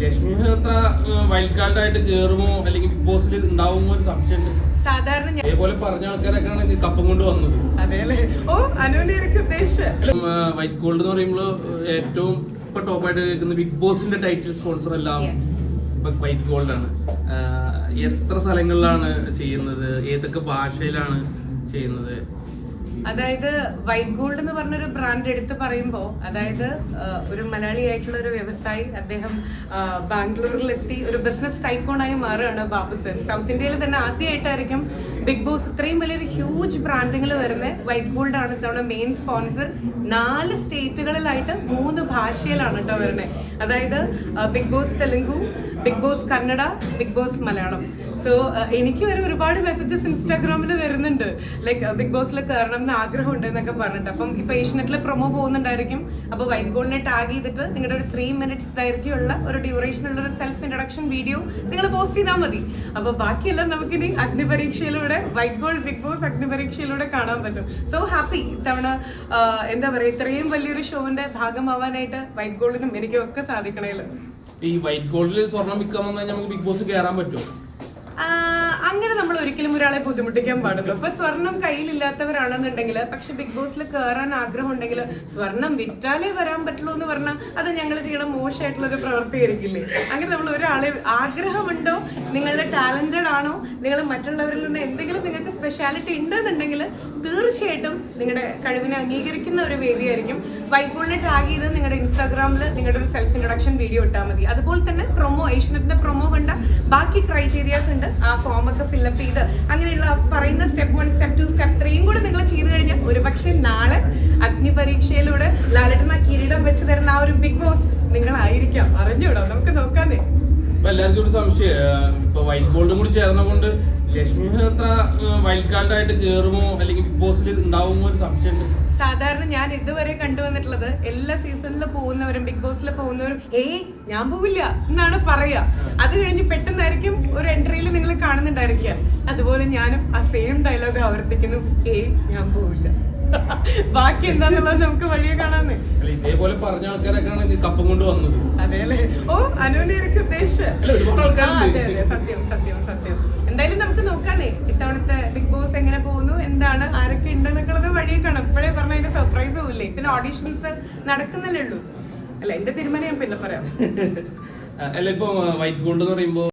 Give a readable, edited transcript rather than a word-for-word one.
ലക്ഷ്മി അത്ര വൈൽഡ് കാർഡായിട്ട് കേറുമോ അല്ലെങ്കിൽ ബിഗ് ബോസിൽ ഉണ്ടാവുമോ ഒരു സംശയമുണ്ട്. സാധാരണ അതേപോലെ പറഞ്ഞ ആൾക്കാരൊക്കെയാണ് കപ്പം കൊണ്ട് വന്നത്. വൈറ്റ് ഗോൾഡ് എന്ന് പറയുമ്പോൾ ഏറ്റവും ഇപ്പൊ ടോപ്പായിട്ട് കേൾക്കുന്ന ബിഗ് ബോസിന്റെ ടൈറ്റിൽ സ്പോൺസർ എല്ലാം വൈറ്റ് ഗോൾഡ് ആണ്. എത്ര സ്ഥലങ്ങളിലാണ് ചെയ്യുന്നത്, ഏതൊക്കെ ഭാഷയിലാണ് ചെയ്യുന്നത്? അതായത് വൈറ്റ് ഗോൾഡ് എന്ന് പറഞ്ഞൊരു ബ്രാൻഡ് എടുത്ത് പറയുമ്പോൾ, അതായത് ഒരു മലയാളി ആയിട്ടുള്ള ഒരു വ്യവസായി, അദ്ദേഹം ബാംഗ്ലൂരിലെത്തി ഒരു ബിസിനസ് ടൈക്കോണായി മാറുകയാണ് ബാബുസൻ. സൗത്ത് ഇന്ത്യയിൽ തന്നെ ആദ്യമായിട്ടായിരിക്കും ബിഗ് ബോസ് ഇത്രയും വലിയൊരു ഹ്യൂജ് ബ്രാൻഡിങ്ങൾ വരുന്നത്. വൈറ്റ് ഗോൾഡ് ആണ് ഇത്തവണ മെയിൻ സ്പോൺസർ. 4 സ്റ്റേറ്റുകളിലായിട്ട് 3 ഭാഷയിലാണ് കേട്ടോ വരുന്നത്. അതായത് Bigg Boss Telugu, Bigg Boss Kannada, Bigg Boss Malayalam. So എനിക്ക് വരെ ഒരുപാട് മെസ്സേജസ് ഇൻസ്റ്റാഗ്രാമിൽ വരുന്നുണ്ട്, ലൈക്ക് ബിഗ് ബോസിൽ കയറണം എന്ന് ആഗ്രഹമുണ്ട് എന്നൊക്കെ പറഞ്ഞിട്ട്. അപ്പം ഇപ്പൊ ഏഷ്യനെറ്റിലെ പ്രൊമോ പോകുന്നുണ്ടായിരിക്കും. അപ്പോൾ വൈറ്റ് ഗോൾഡിനെ ടാഗ് ചെയ്തിട്ട് നിങ്ങളുടെ ഒരു 3 minutes ദൈർഘ്യമുള്ള ഒരു ഡ്യൂറേഷനുള്ള ഒരു സെൽഫ് ഇൻട്രൊഡക്ഷൻ വീഡിയോ നിങ്ങൾ പോസ്റ്റ് ചെയ്താൽ മതി. അപ്പോൾ ബാക്കിയെല്ലാം നമുക്കിനി അഗ്നിപരീക്ഷയിലൂടെ, വൈറ്റ് ഗോൾഡ് ബിഗ് ബോസ് അഗ്നിപരീക്ഷയിലൂടെ കാണാൻ പറ്റും. So happy. ഇത്തവണ എന്താ പറയുക, ഇത്രയും വലിയൊരു ഷോവിന്റെ ഭാഗമാവാനായിട്ട് വൈറ്റ് ഗോൾഡിനും എനിക്കും ഒക്കെ സാധിക്കണേല്. ഈ വൈറ്റ് ഗോൾഡിൽ സ്വർണം വിൽക്കാൻ വന്നാൽ നമുക്ക് ബിഗ് ബോസ് കയറാൻ പറ്റുമോ? അങ്ങനെ നമ്മൾ ഒരിക്കലും ഒരാളെ ബുദ്ധിമുട്ടിക്കാൻ പാടുള്ളൂ. ഇപ്പൊ സ്വർണം കയ്യിലില്ലാത്തവരാണെന്നുണ്ടെങ്കിൽ, പക്ഷെ ബിഗ് ബോസിൽ കയറാൻ ആഗ്രഹം ഉണ്ടെങ്കിൽ സ്വർണം വിറ്റാലേ വരാൻ പറ്റുള്ളൂ എന്ന് പറഞ്ഞാൽ അത് ഞങ്ങൾ ചെയ്യണ മോശമായിട്ടുള്ള ഒരു പ്രവൃത്തി ആയിരിക്കില്ലേ? അങ്ങനെ നമ്മൾ ഒരാളെ ആഗ്രഹമുണ്ടോ, നിങ്ങളുടെ ടാലന്റഡ് ആണോ, നിങ്ങൾ മറ്റുള്ളവരിൽ നിന്ന് എന്തെങ്കിലും നിങ്ങൾക്ക് സ്പെഷ്യാലിറ്റി ഉണ്ടെന്നുണ്ടെങ്കിൽ തീർച്ചയായിട്ടും നിങ്ങളുടെ കഴിവിനെ അംഗീകരിക്കുന്ന ഒരു വേദിയായിരിക്കും. വൈറ്റ് ഗോൾഡിനെ ടാഗ് ചെയ്ത് നിങ്ങളുടെ ഇൻസ്റ്റാഗ്രാമിൽ നിങ്ങളുടെ ഒരു സെൽഫ് ഇൻട്രൊഡക്ഷൻ വീഡിയോ ഇട്ടാൽ മതി. അതുപോലെ തന്നെ പ്രൊമോ, ഏഷ്യനെറ്റിന്റെ പ്രൊമോ കണ്ട ബാക്കി ക്രൈറ്റീരിയാസ് ഉണ്ട്. ആ ഫോമൊക്കെ ഫില്ലപ്പ് ചെയ്ത് അങ്ങനെയുള്ള പറയുന്ന സ്റ്റെപ്പ് 1, സ്റ്റെപ്പ് 2, സ്റ്റെപ്പ് 3 കൂടെ നിങ്ങൾ ചെയ്തു കഴിഞ്ഞാൽ ഒരുപക്ഷെ നാളെ അഗ്നിപരീക്ഷയിലൂടെ ലാലേട്ടൻ കിരീടം വെച്ച് തരുന്ന ആ ഒരു ബിഗ് ബോസ് നിങ്ങളായിരിക്കാം. അറിഞ്ഞൂടോ, നമുക്ക് നോക്കാന്നേ. ഇപ്പൊ എല്ലാവർക്കും ഒരു സംശയം, ഇപ്പൊ വൈറ്റ് ഗോൾഡും കൂടി ചേർന്ന കൊണ്ട് ലക്ഷ്മി അത്ര വൈൽഡ് കാർഡായിട്ട് കേറുമോ അല്ലെങ്കിൽ ബിഗ് ബോസിൽ ഉണ്ടാവുമോ ഒരു സംശയമുണ്ട്. സാധാരണ ഞാൻ ഇതുവരെ കണ്ടുവന്നിട്ടുള്ളത്, എല്ലാ സീസണിൽ പോകുന്നവരും ബിഗ് ബോസിൽ പോകുന്നവരും ഞാൻ പോവില്ല എന്നാണ് പറയാ. അത് കഴിഞ്ഞ് പെട്ടെന്നായിരിക്കും ഒരു എൻട്രിയിൽ നിങ്ങൾ കാണുന്നുണ്ടായിരിക്കുക. അതുപോലെ ഞാനും ആ സെയിം ഡയലോഗ് ആവർത്തിക്കുന്നു, ഞാൻ പോവില്ല. ബാക്കി എന്താന്നുള്ളത് നമുക്ക് വഴിയെ കാണാന്ന്. ഇതേപോലെ പറഞ്ഞ ആൾക്കാരൊക്കെയാണ് കപ്പം കൊണ്ട് വന്നത്. അതെല്ലേ? അനുവിനെയൊക്കെ ഉദ്ദേശിച്ചത്. സത്യം സത്യം സത്യം. എന്തായാലും നമുക്ക് നോക്കാന്നേ ഇത്തവണത്തെ ബിഗ് ബോസ് എങ്ങനെ പോകുന്നു, എന്താണ്, ആരൊക്കെ ഉണ്ടെന്നൊക്കെയുള്ളത് വഴിയെ കാണാം. ഇപ്പോഴേ പറഞ്ഞ അതിന്റെ സർപ്രൈസും ഇല്ലേ, പിന്നെ ഓഡീഷൻസ് നടക്കുന്നല്ലേ ഉള്ളൂ. അല്ല, എന്റെ തീരുമാനം ഞാൻ പിന്നെ പറയാം. അല്ല, ഇപ്പൊ വൈറ്റ് ഗോൾഡ് എന്ന് പറയുമ്പോ